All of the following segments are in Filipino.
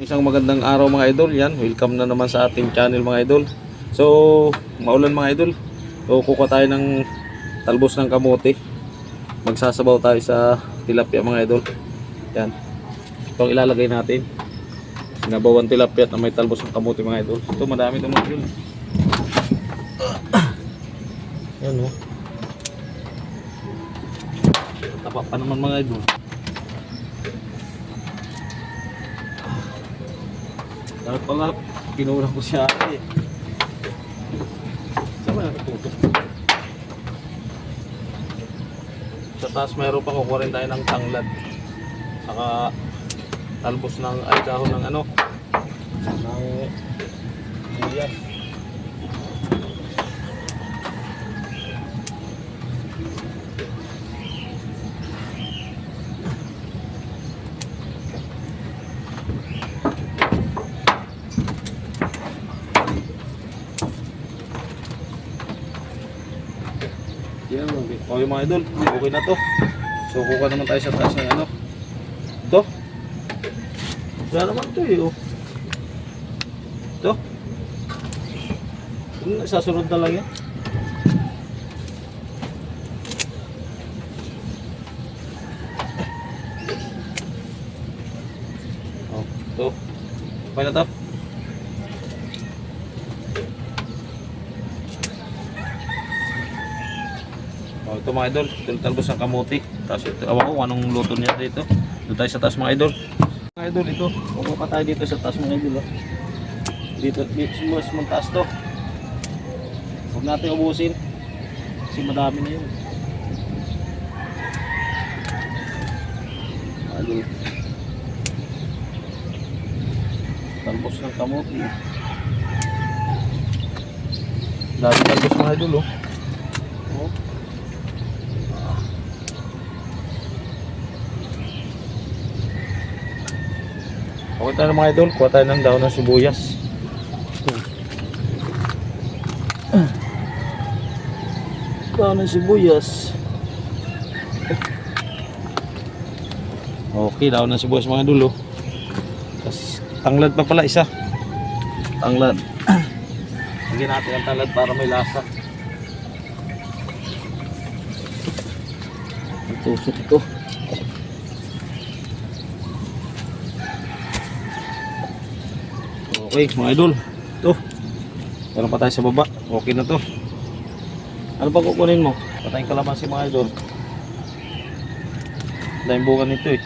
Isang magandang araw mga idol, yan, welcome na naman sa ating channel mga idol. So, maulan mga idol. So, kuha tayo ng talbos ng kamote. Magsasabaw tayo sa tilapia mga idol. Yan. Ito ang ilalagay natin. Sinabawan tilapia na may talbos ng kamote mga idol. Ito madami ito mga idol. Yan o. Tapa pa naman mga idol. Dapat pala, kinulang ko siya eh. Saan ba natututok? Sa taas mayroon pa, kukuha rin tayo ng tanglad. Saka talbos ng dahon ng ano, ng sibuyas. Yan, okay mga idol, okay na to. So kuha naman tayo sa taas ng ano. Ito. Wala naman ito eh oh. Ito. Sasunod na lang yan. Oh, ito. Okay na to. Oh, ito mga idol, ito talbos ng kamote. Tapos ito, awan ko anong luto niya dito. Doon tayo sa taas mga idol. Mga idol, ito, kukuha pa tayo dito sa taas mga idol. Oh. Dito mas taas to. Huwag natin ubusin. Kasi madami na yun. Mga idol. Talbos ng kamote. Dami talbos mga idol oh. Okay tayo mga idol, kuha tayo ng dahon ng sibuyas. Dahon ng sibuyas. Okay, dahon ng sibuyas mga idol. Tapos tanglad pa pala isa. Tanglad. Lagyan natin ang tanglad para may lasa. Ang tusok ito. Okay mga idol, ito meron pa tayo sa baba, okay na to. Ano pa kukunin mo? Patayang kalamansi mga idol. Dahil bunga nito eh.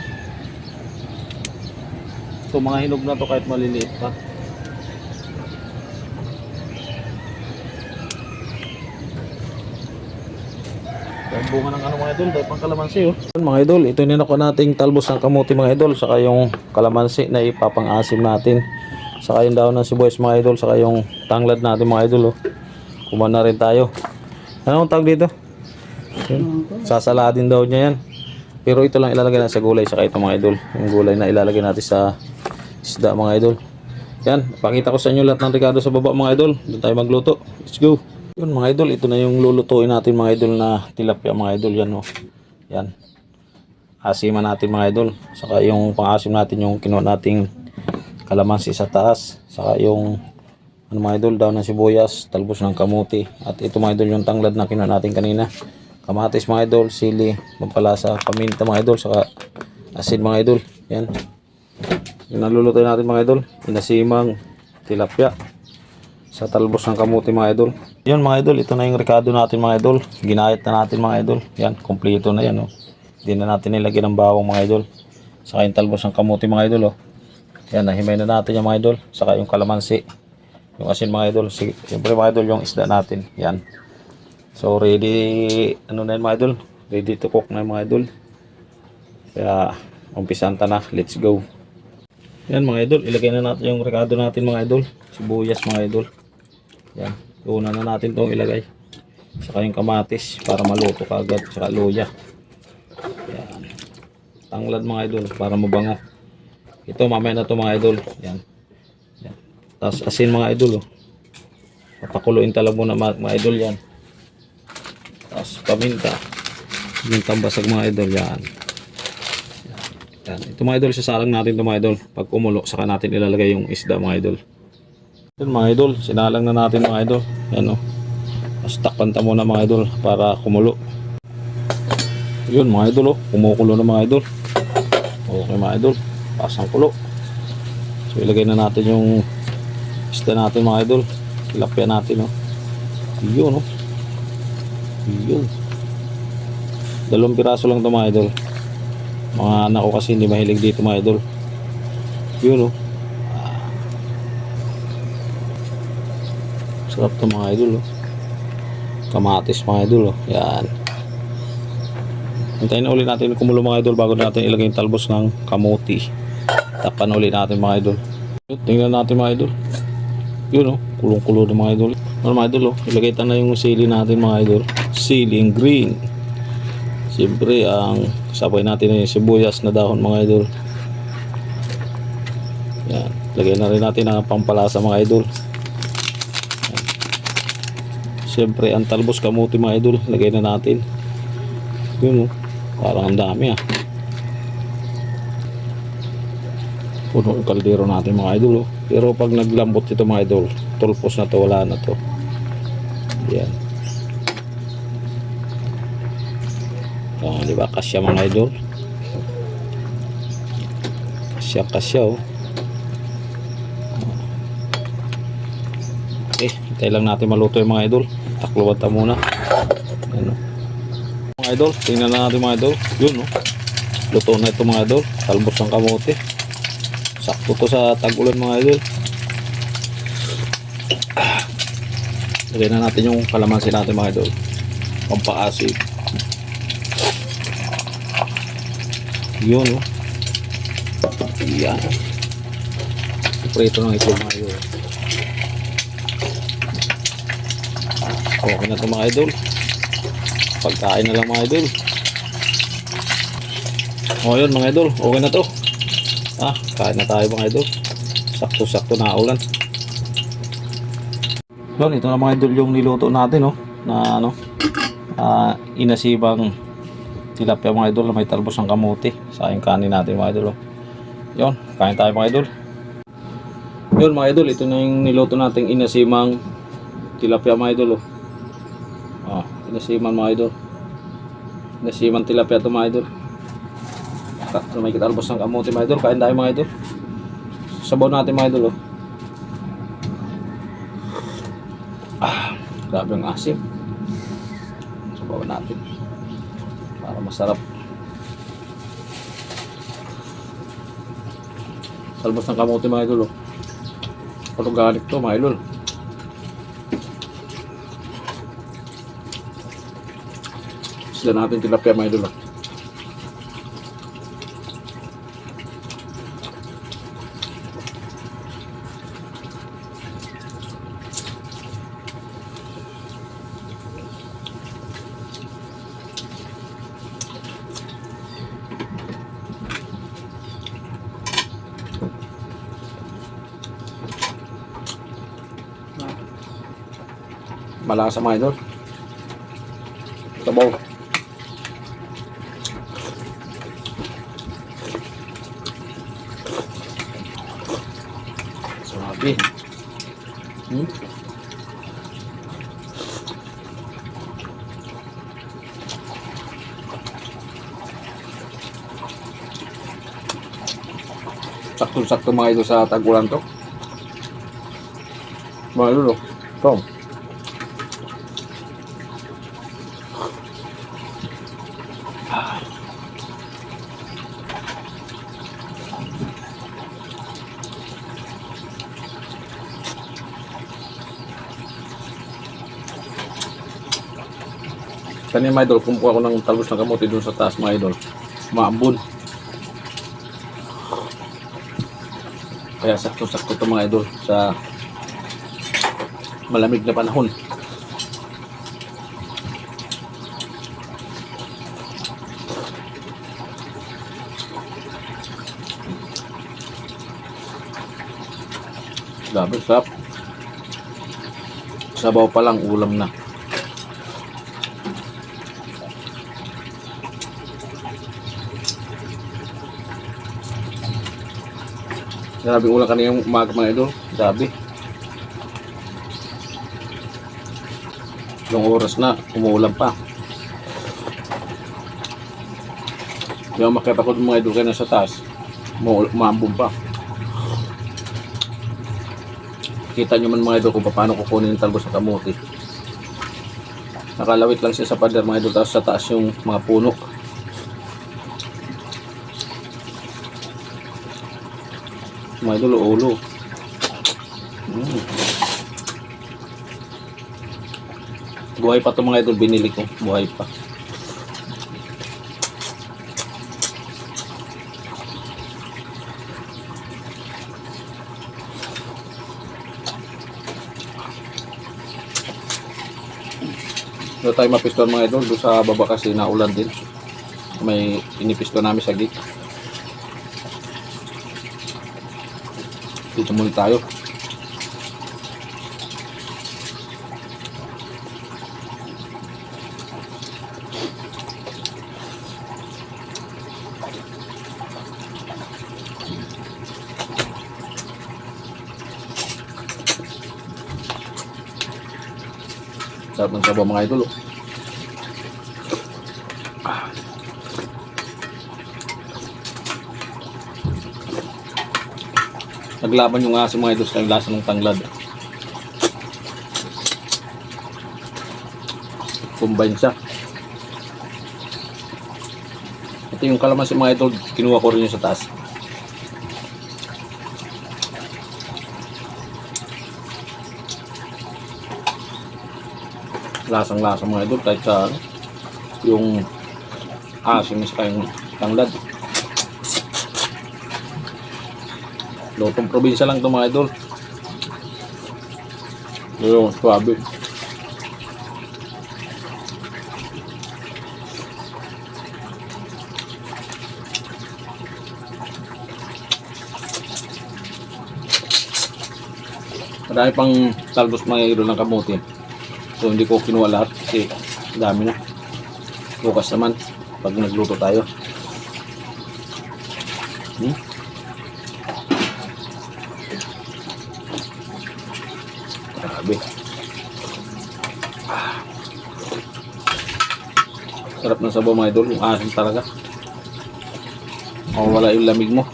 Ito mga hinog na to kahit maliliit pa. Dahil bunga ng ano mga idol, dahil pang kalamansi oh. Mga idol, ito ninako nating talbos ng kamote mga idol. Saka yung kalamansi na ipapang-asim natin. Saka yung dahon ng sibuyas mga idol. Saka yung tanglad natin mga idol oh. Kumain na rin tayo. Ano ang tawag dito? Sasaladin daw niya yan. Pero ito lang ilalagay natin sa gulay. Saka ito mga idol, yung gulay na ilalagay natin sa isda mga idol. Yan, pakita ko sa inyo lahat ng rekado sa baba mga idol. Doon tayo magluto. Let's go. Yun mga idol, ito na yung lulutuin natin mga idol na tilapia mga idol. Yan oh. Yan, asiman natin mga idol. Saka yung pang-asim natin yung kinuha nating kalamansi sa taas. Saka yung ano mga idol, daw ng sibuyas, talbos ng kamuti. At ito mga idol yung tanglad na kinuha natin kanina. Kamatis mga idol, sili, pampalasa, paminta mga idol, saka asin mga idol. Yan, yung nalulutuin natin mga idol, inasimang tilapia sa talbos ng kamuti mga idol. Yun mga idol, ito na yung rekado natin mga idol. Ginayat na natin mga idol. Yan, kompleto na yan oh. Hindi na natin nilagyan ng bawang mga idol. Saka yung talbos ng kamuti mga idol oh. Yan, nahimay na natin yung mga idol. Saka yung kalamansi, yung asin mga idol. Siyempre mga idol, yung isda natin. Yan. So ready, ano na yun mga idol, ready to cook na yung mga idol. Kaya umpisan ta na, let's go. Yan mga idol, ilagay na natin yung rekado natin mga idol. Sibuyas mga idol. Yan, una na natin itong ilagay. Saka yung kamatis para maluto kagad. Saka luya. Yan, tanglad mga idol para mabango. Ito mamaya na to mga idol. Yan. Yan. Tapos asin mga idol oh. Papakuluin talaga muna mga idol yan. Tapos paminta. Yung tambasag mga idol yan. Yan. Ito mga idol, sasalang natin ito mga idol. Pag kumulo, saka natin ilalagay yung isda mga idol. Yan mga idol, sinalang na natin mga idol. Yan o. Tapos takpan ta muna mga idol para kumulo. Yun mga idol o, kumukulo na mga idol. Okay mga idol, pasang kulo. So ilagay na natin yung isda natin mga idol. Tilapia natin o. Yun o. Yun. 2 piraso lang ito mga idol. Mga anak ko kasi hindi mahilig dito mga idol. Yun o. Sarap ito mga idol o. Kamatis mga idol o. Yan. Hintayin na ulit natin kumulo mga idol bago natin ilagay yung talbos ng kamuti. Tapan ulit natin mga idol. Tingnan natin mga idol. Yun o. Kulong-kulo na mga idol. Ano mga idol o. Ilagay tayo na yung sili natin mga idol. Siling green. Siyempre ang sabay natin na yung sibuyas na dahon mga idol. Yan. Lagay na rin natin ang pampalasa mga idol. Yan. Siyempre ang talbos kamuti mga idol. Lagay na natin. Yun o. Parang ang dami ah. Puno yung kaldero natin mga idol oh. Pero pag naglambot ito mga idol, tulpos na to, wala na to. Yan. Di ba kasya mga idol? Kasya oh. Okay, hintay lang natin maluto yung mga idol. Takluban ta muna. Yan oh. Mga idol, tingnan na natin mga idol. Yun oh. Luto na ito mga idol. Talbos ng kamote. Sakto to sa tag-ulan mga idol. Lagyan na natin yung kalamansi natin mga idol. Pampaasid. Yun oh. Yan. Prito ng itlog mga idol. Okay na ito mga idol. Pagkain na lang mga idol. O yun mga idol, okay na to. Kain na tayo mga idol. Sakto-sakto na ulan. Yun, ito na mga idol yung niluto natin na inasibang tilapia mga idol na may talbos ng kamuti. Sayang kanin natin mga idol Yun, kain tayo mga idol. Yun mga idol, ito na yung niluto nating inasimang tilapia mga idol inasiman mga idol. Inasiman tilapia ito mga idol. May talbos ng kamuti mga idol. Kain tayo mga idol. Sabaw natin mga idol grabe ang asim. Sabaw natin para masarap. Talbos ng kamuti mga idol organic to mga idol. Sila natin tilapia mga idol malasa mga idol. Sabaw. Sabi. Sakto-sakto mga idol sa tag-ulan to. Mga idol Tom. Kanina mga idol, kumukuha ko ng talbos ng kamote doon sa taas mga idol. Maambun. Kaya sakto-sakto ito mga idol sa malamig na panahon. Grabe, sarap. Sabaw pa lang, ulam na. Grabe ulan kanina yung umaga mga idol. Grabe. Yung oras na, umuulan pa. Yung makita ko mga idol kayo na sa taas, umambong pa. Kita nyo man mga idol kung paano kukunin yung talbos sa kamuti. Nakalawit lang siya sa pader mga idol, tapos sa taas yung mga puno. Mga idol, ulo. Buhay pa ito mga idol, binili ko. Buhay pa. Doon tayo mapiston mga idol, doon sa baba kasi naulan din. May inipiston namin sa gate. Dito muna tayo. Sarap ng sabaw mga idol. Naglaban yung aso mga idol sa lasa ng tanglad. Combine siya. Ito yung kalamansi mga idol, kinuha ko rin yung sa taas. Lasang-lasang mga idol kahit sa yung asim sa yung tanglad. Lutong probinsya lang ito mga idol. Yung swabe. Marami pang talbos mga idol ng kamuti. So hindi ko kinuha lahat kasi dami na. Bukas naman pag nagluto tayo. Grabe. Sarap ng sabaw mga idol, yung asin talaga. Mawawala yung lamig mo.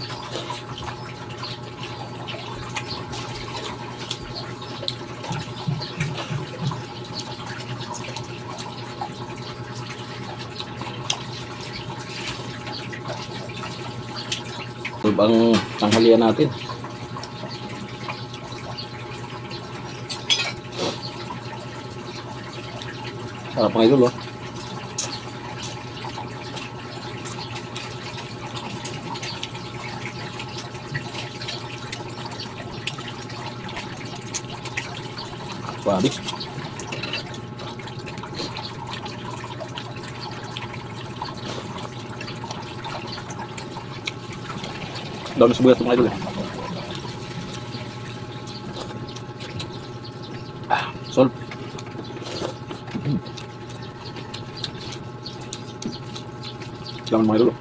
Ito ang tanghalian natin. Sarap mga idol, oh. Grabe. Dami sibuyas mga idol, eh. Salt. Jangan main dulu.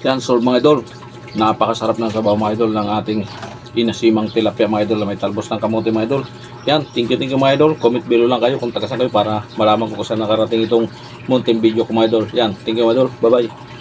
Yan, so mga idol, napakasarap ng sabaw mga idol ng ating inasimang tilapia mga idol na may talbos ng kamote mga idol. Yan, thank you mga idol. Comment below lang kayo kung taga saan kayo para malaman ko kung saan nakarating itong munting video ko mga idol. Yan, thank you mga idol. Bye bye.